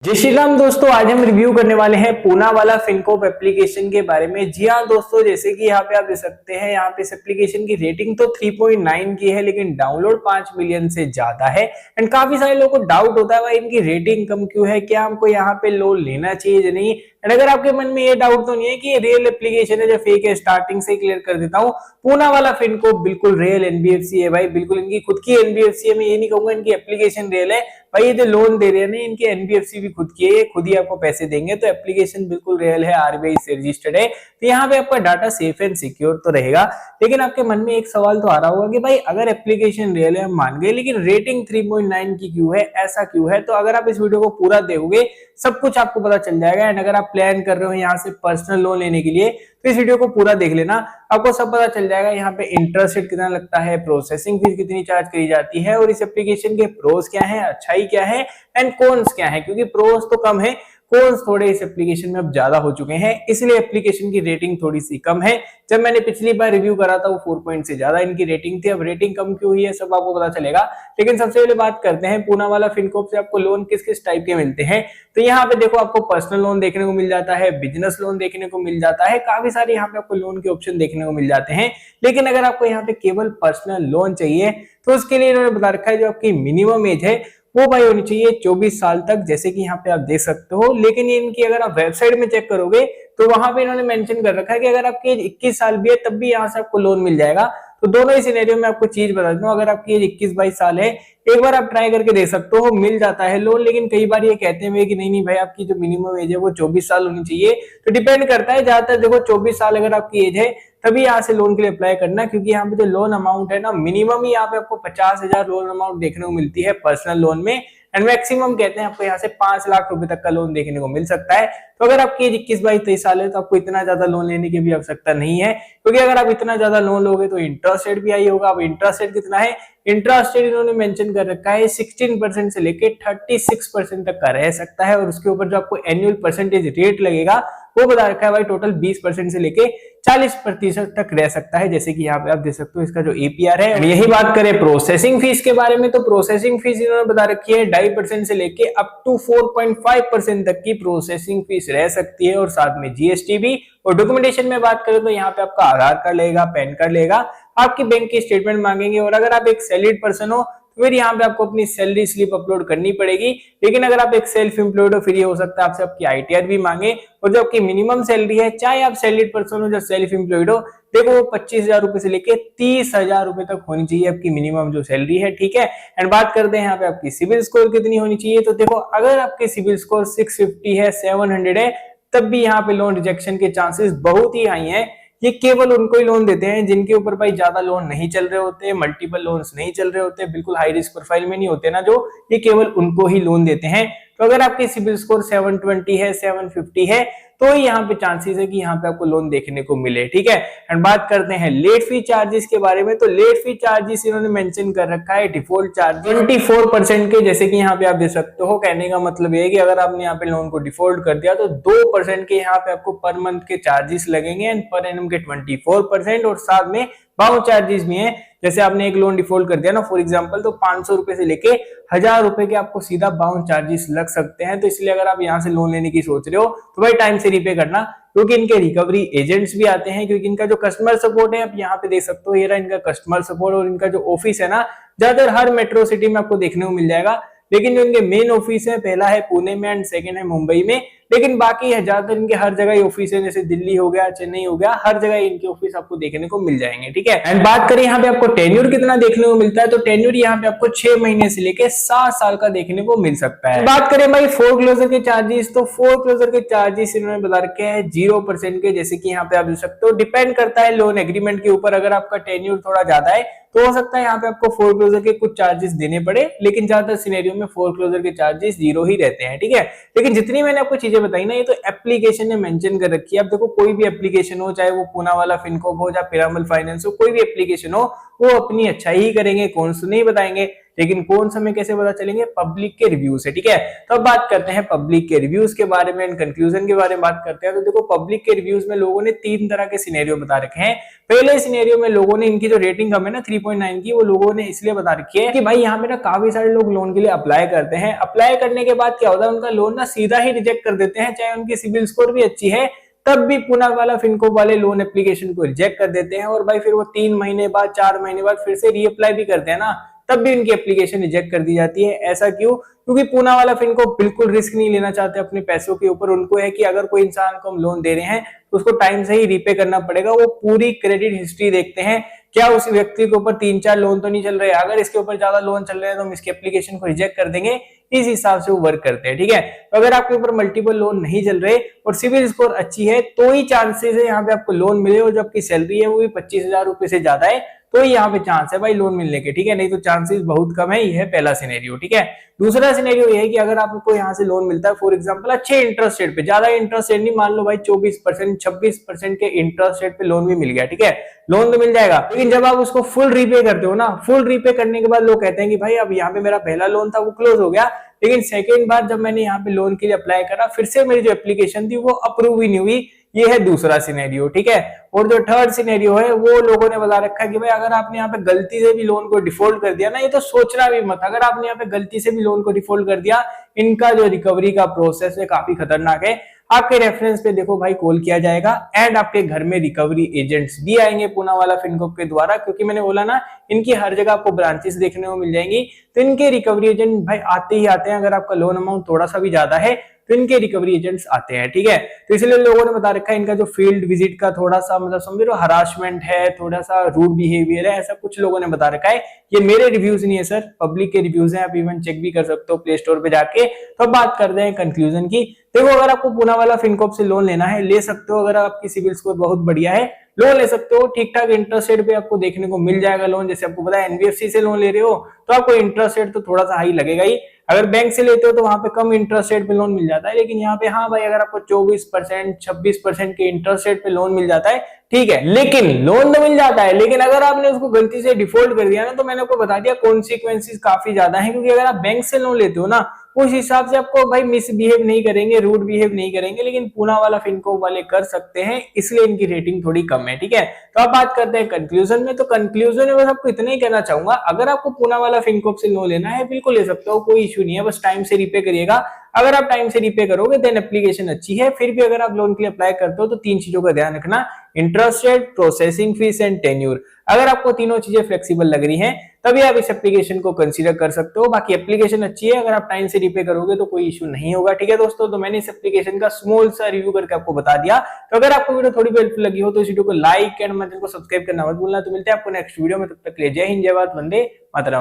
जय श्री राम दोस्तों, आज हम रिव्यू करने वाले हैं पूना वाला फिनकोप एप्लीकेशन के बारे में। जी हाँ दोस्तों, जैसे कि यहाँ पे आप देख सकते हैं, यहाँ पे इस एप्लीकेशन की रेटिंग तो 3.9 की है, लेकिन डाउनलोड 5 मिलियन से ज्यादा है। एंड काफी सारे लोगों को डाउट होता है भाई इनकी रेटिंग कम क्यों है, क्या हमको यहाँ पे लोन लेना चाहिए या नहीं। एंड अगर आपके मन में ये डाउट तो नहीं है कि ये रियल एप्लीकेशन है जो फेक है, स्टार्टिंग से क्लियर कर देता हूँ। पूना वाला फिनकोप बिल्कुल रियल एनबीएफसी है भाई, बिल्कुल इनकी खुद की एनबीएफसी है। मैं ये नहीं कहूंगा इनकी एप्लीकेशन रियल है भाई, ये जो लोन दे रहे हैं ना इनकी एनबीएफसी भी खुद की है, खुद ही आपको पैसे देंगे। तो एप्लीकेशन बिल्कुल रियल है, आरबीआई से रजिस्टर्ड है, तो यहाँ पे आपका डाटा सेफ एंड सिक्योर तो रहेगा। लेकिन आपके मन में एक सवाल तो आ रहा होगा कि भाई अगर एप्लीकेशन रियल है हम मान गए, लेकिन रेटिंग 3.9 की क्यों है, ऐसा क्यों है। तो अगर आप इस वीडियो को पूरा देखोगे सब कुछ आपको पता चल जाएगा। एंड अगर आप प्लान कर रहे हो यहाँ से पर्सनल लोन लेने के लिए तो इस वीडियो को पूरा देख लेना, आपको सब पता चल जाएगा। यहाँ पे इंटरेस्ट रेट कितना लगता है, प्रोसेसिंग फीस कितनी चार्ज करी जाती है, और इस एप्लीकेशन के प्रोस क्या है, अच्छाई क्या है एंड कॉन्स क्या है। क्योंकि प्रोस तो कम है, कॉन्स थोड़े इस एप्लीकेशन में अब ज्यादा हो चुके हैं, इसलिए एप्लीकेशन की रेटिंग थोड़ी सी कम है। जब मैंने पिछली बार रिव्यू करा था वो 4 पॉइंट से ज्यादा इनकी रेटिंग थी, अब रेटिंग कम क्यों हुई है सब आपको पता चलेगा। लेकिन सबसे पहले बात करते हैं पूना वाला फिनकोप से आपको लोन किस किस टाइप के मिलते हैं। तो यहाँ पे देखो आपको पर्सनल लोन देखने को मिल जाता है, बिजनेस लोन देखने को मिल जाता है, काफी सारे यहाँ पे आपको लोन के ऑप्शन देखने को मिल जाते हैं। लेकिन अगर आपको यहाँ पे केवल पर्सनल लोन चाहिए तो उसके लिए इन्होंने बता रखा है जो आपकी मिनिमम एज है वो भाई होनी चाहिए 24 साल तक, जैसे कि यहाँ पे आप देख सकते हो। लेकिन इनकी अगर आप वेबसाइट में चेक करोगे तो वहां पे इन्होंने मेंशन कर रखा है कि अगर आपकी एज 21 साल भी है तब भी यहाँ से आपको लोन मिल जाएगा। तो दोनों ही सिनेरियो में आपको चीज बता दूं, अगर आपकी एज 21-22 साल है एक बार आप ट्राई करके देख सकते हो, मिल जाता है लोन। लेकिन कई बार ये कहते हैं कि नहीं नहीं भाई आपकी जो मिनिमम एज है वो 24 साल होनी चाहिए। तो डिपेंड करता है, ज्यादातर देखो 24 साल अगर आपकी एज है तभी यहाँ से लोन के लिए अप्लाई करना, क्योंकि यहाँ पे जो लोन अमाउंट है ना मिनिमम ही यहाँ पे आपको 50,000 लोन अमाउंट देखने को मिलती है पर्सनल लोन में। एंड मैक्सिमम कहते हैं आपको यहाँ से 5 लाख रुपए तक का लोन देखने को मिल सकता है। तो अगर आपकी 21-22-23 साल है तो आपको इतना ज्यादा लोन लेने की भी आवश्यकता नहीं है, क्योंकि अगर आप इतना ज्यादा लोन लोगे तो इंटरेस्ट रेट भी आई होगा। अब इंटरेस्ट रेट कितना है, इंटरेस्ट रेट इन्होंने मेंशन कर रखा है 16% से लेके 36% तक का रह सकता है। और उसके ऊपर जो आपको एनुअल परसेंटेज रेट लगेगा वो बता रखा है भाई टोटल 20% से लेके 40% तक रह सकता है, जैसे कि यहाँ पे आप देख सकते हो इसका जो एपीआर है। यही बात करें प्रोसेसिंग फीस के बारे में, तो प्रोसेसिंग फीस इन्होंने बता रखी है 2.5% से लेके अप टू 4.5% तक की प्रोसेसिंग फीस रह सकती है, और साथ में जीएसटी भी। और डॉक्यूमेंटेशन में बात करें तो यहाँ पे आपका आधार कार्ड लगेगा, पैन कार्ड लगेगा, आपकी बैंक की स्टेटमेंट मांगेंगे, और अगर आप एक सैलरीड पर्सन हो फिर यहाँ पे आपको अपनी सैलरी स्लिप अपलोड करनी पड़ेगी। लेकिन अगर आप एक सेल्फ एम्प्लॉयड हो फिर ये हो सकता है आपसे आपकी आईटीआर भी मांगे। और जो आपकी मिनिमम सैलरी है, चाहे आप सैलरीड पर्सन हो या सेल्फ एम्प्लॉयड हो, देखो वो 25,000 रुपए से लेके 30,000 रुपए तक होनी चाहिए आपकी मिनिमम जो सैलरी है, ठीक है। एंड बात करते हैं यहाँ पे आपकी सिविल स्कोर कितनी होनी चाहिए। तो देखो अगर आपके सिविल स्कोर 650 है, 700 है, तब भी यहाँ पे लोन रिजेक्शन के चांसेस बहुत ही हाई है। ये केवल उनको ही लोन देते हैं जिनके ऊपर भाई ज्यादा लोन नहीं चल रहे होते, मल्टीपल लोन्स नहीं चल रहे होते, बिल्कुल हाई रिस्क प्रोफाइल में नहीं होते ना जो, ये केवल उनको ही लोन देते हैं। तो अगर आपकी सिबिल स्कोर 720 है, 750 है, तो ही यहाँ पे चांसेस है कि यहाँ पे आपको लोन देखने को मिले, ठीक है। एंड बात करते हैं लेट फी चार्जेस के बारे में, तो लेट फी चार्जेस इन्होंने मेंशन कर रखा है डिफॉल्ट चार्ज 24% के, जैसे कि यहाँ पे आप देख सकते हो। कहने का मतलब ये है कि अगर आपने यहाँ पे लोन को डिफॉल्ट कर दिया तो 2% के यहाँ पे आपको पर मंथ के चार्जेस लगेंगे, एंड पर एनम के 24%, और साथ में बाउंस चार्जेस भी हैं। जैसे आपने एक लोन डिफॉल्ट कर दिया ना फॉर एग्जांपल, तो 500 रुपए से लेके 1000 रुपए के आपको सीधा बाउंस चार्जेस लग सकते हैं। तो इसलिए अगर आप यहाँ से लोन लेने की सोच रहे हो तो भाई टाइम से रीपे करना, क्योंकि इनके रिकवरी एजेंट्स भी आते हैं। क्योंकि इनका जो कस्टमर सपोर्ट है, आप यहाँ पे देख सकते हो, ये रहा इनका कस्टमर सपोर्ट। और इनका जो ऑफिस है ना ज्यादातर हर मेट्रो सिटी में आपको देखने को मिल जाएगा, लेकिन जो इनके मेन ऑफिस है पहला है पुणे में एंड सेकंड है मुंबई में। लेकिन बाकी है ज्यादातर इनके हर जगह ही ऑफिस है, जैसे दिल्ली हो गया, चेन्नई हो गया, हर जगह इनके ऑफिस आपको देखने को मिल जाएंगे, ठीक है। एंड बात करें यहाँ पे आपको टेन्योर कितना देखने को मिलता है, तो टेन्योर यहाँ पे आपको 6 महीने से लेके 7 साल का देखने को मिल सकता है। बात करें भाई फोरक्लोजर के चार्जेस, तो फोरक्लोजर के चार्जेस इन्होंने बता रखे हैं 0% के, जैसे कि यहाँ पे आप देख सकते हो। डिपेंड करता है लोन एग्रीमेंट के ऊपर, अगर आपका टेन्योर थोड़ा ज्यादा है तो हो सकता है यहाँ पे आपको फोरक्लोजर के कुछ चार्जेस देने पड़े, लेकिन ज्यादातर सिनेरियो में फोरक्लोजर के चार्जेस 0 ही रहते हैं, ठीक है। लेकिन जितनी मैंने आपको चीजें बताई ना ये तो एप्लीकेशन ने मेंशन कर रखी है। अब देखो कोई भी एप्लीकेशन हो, चाहे वो पूना वाला फिनकोप हो या पिरामल फाइनेंस हो, कोई भी एप्लीकेशन हो, वो अपनी अच्छाई ही करेंगे, कौन सा नहीं बताएंगे। लेकिन कौन सा हमें कैसे पता चलेंगे, पब्लिक के रिव्यू से। ठीक है, तो अब बात करते हैं पब्लिक के रिव्यूज के बारे में, कंक्लूजन के बारे में बात करते हैं। तो देखो पब्लिक के रिव्यूज में लोगों ने 3 तरह के सिनेरियो बता रखे हैं। पहले सिनेरियो में लोगों ने इनकी जो रेटिंग कम है ना 3.9 की, वो लोगों ने इसलिए बता रखी है कि भाई यहाँ पे ना काफी सारे लोग लोन के लिए अप्लाई करते हैं, अप्लाई करने के बाद क्या होता है, उनका लोन ना सीधा ही रिजेक्ट कर देते हैं, चाहे उनकी सिविल स्कोर भी अच्छी है तब भी पूना वाला फिनको वाले लोन एप्लीकेशन को रिजेक्ट कर देते हैं। और भाई फिर वो 3 महीने बाद 4 महीने बाद फिर से रीअप्लाई भी करते हैं ना, तब भी उनकी एप्लीकेशन रिजेक्ट कर दी जाती है। ऐसा क्यों? क्योंकि पूना वाला फिनको बिल्कुल रिस्क नहीं लेना चाहते अपने पैसों के ऊपर। उनको है कि अगर कोई इंसान को हम लोन दे रहे हैं तो उसको टाइम से ही रीपे करना पड़ेगा। वो पूरी क्रेडिट हिस्ट्री देखते हैं, क्या उस व्यक्ति के ऊपर 3-4 लोन तो नहीं चल रहे, अगर इसके ऊपर ज्यादा लोन चल रहे हैं तो हम इसकी एप्लीकेशन को रिजेक्ट कर देंगे। इस हिसाब से वो वर्क करते हैं। ठीक है, तो अगर आपके ऊपर मल्टीपल लोन नहीं चल रहे और सिविल स्कोर अच्छी है तो ही चांसेस है यहाँ पे आपको लोन मिले, और जो आपकी सैलरी है वो भी 25,000 रुपए से ज्यादा है तो यहाँ पे चांस है भाई लोन मिलने के। ठीक है, नहीं तो चांसेस बहुत कम है। ये है पहला सिनेरियो। ठीक है, दूसरा सिनेरियो ये है कि अगर आपको यहाँ से लोन मिलता है फॉर एग्जांपल अच्छे इंटरेस्ट रेट पे, ज्यादा इंटरेस्ट रेट नहीं, मान लो भाई 24% 26% के इंटरेस्ट रेट पे लोन भी मिल गया। ठीक है, लोन तो मिल जाएगा, लेकिन जब आप उसको फुल रीपे करते हो ना, फुल रीपे करने के बाद लोग कहते हैं कि भाई अब यहाँ पे मेरा पहला लोन था वो क्लोज हो गया, लेकिन सेकेंड बार जब मैंने यहाँ पे लोन के लिए अप्लाई करा फिर से मेरी जो एप्लीकेशन थी वो अप्रूव ही नहीं हुई। ये है दूसरा सिनेरियो। ठीक है, और जो थर्ड सिनेरियो है वो लोगों ने बता रखा है कि भाई अगर आपने यहाँ पे गलती से भी लोन को डिफॉल्ट कर दिया ना, ये तो सोचना भी मत, अगर आपने यहाँ पे गलती से भी लोन को डिफॉल्ट कर दिया, इनका जो रिकवरी का प्रोसेस है काफी खतरनाक है। आपके रेफरेंस पे देखो भाई कॉल किया जाएगा एंड आपके घर में रिकवरी एजेंट्स भी आएंगे पूना वाला फिनकोप के द्वारा, क्योंकि मैंने बोला ना इनकी हर जगह आपको ब्रांचेस देखने को मिल जाएंगी। तो इनके रिकवरी एजेंट भाई आते ही आते हैं, अगर आपका लोन अमाउंट थोड़ा सा भी ज्यादा है तो इनके रिकवरी एजेंट्स आते हैं। ठीक है, तो इसलिए लोगों ने बता रखा है इनका जो फील्ड विजिट का थोड़ा सा मतलब समझ लो हरासमेंट है, थोड़ा सा रूड बिहेवियर है, ऐसा कुछ लोगों ने बता रखा है। ये मेरे रिव्यूज नहीं है सर, पब्लिक के रिव्यूज हैं, आप इवन चेक भी कर सकते हो प्ले स्टोर पे जाके। तो अब बात करते हैं कंक्लूजन की। देखो अगर आपको पूना वाला फिनकोप से लोन लेना है ले सकते हो, अगर आपकी सिविल स्कोर बहुत बढ़िया है लोन ले सकते हो, ठीक ठाक इंटरेस्ट रेट पे आपको देखने को मिल जाएगा लोन। जैसे आपको पता है एनबीएफसी से लोन ले रहे हो तो आपको इंटरेस्ट रेट तो थोड़ा सा हाई लगेगा ही, अगर बैंक से लेते हो तो वहां पे कम इंटरेस्ट रेट पे लोन मिल जाता है। लेकिन यहाँ पे हाँ भाई अगर आपको 24% 26% के इंटरेस्ट रेट पे लोन मिल जाता है, ठीक है, लेकिन लोन तो मिल जाता है, लेकिन अगर आपने उसको गलती से डिफॉल्ट कर दिया ना तो मैंने आपको बता दिया कॉन्सिक्वेंसेस काफी ज्यादा है। क्योंकि अगर आप बैंक से लोन लेते हो ना उस हिसाब से आपको भाई मिसबिहेव नहीं करेंगे, रूड बिहेव नहीं करेंगे, लेकिन पूना वाला फिनकोप वाले कर सकते हैं, इसलिए इनकी रेटिंग थोड़ी कम है। ठीक है, तो अब बात करते हैं कंक्लूजन में। तो कंक्लूजन में बस आपको इतना ही कहना चाहूंगा, अगर आपको पूना वाला फिनकोप से लोन लेना है बिल्कुल ले सकते हो, कोई इशू नहीं है, बस टाइम से रीपे करिएगा। अगर आप टाइम से रीपे करोगे देन एप्लीकेशन अच्छी है। फिर भी अगर आप लोन के लिए अप्लाई करते हो तो 3 चीजों का ध्यान रखना, interest rate, processing fees and tenure. अगर आपको तीनों चीजें फ्लेक्सिबल लग रही हैं तभी आप इस एप्लीकेशन को कंसीडर कर सकते हो। बाकी एप्लीकेशन अच्छी है, अगर आप टाइम से रीपे करोगे तो कोई इशू नहीं होगा। ठीक है दोस्तों, तो मैंने इस एप्लीकेशन का स्मॉल सा रिव्यू करके आपको बता दिया। तो अगर आपको वीडियो थोड़ी भी हेल्पफुल लगी हो तो इस वीडियो को लाइक एंड चैनल को सब्सक्राइब करना मत भूलना। तो मिलते हैं आपको नेक्स्ट वीडियो में, तब तक के लिए जय हिंद, जय भारत, वंदे मातरम।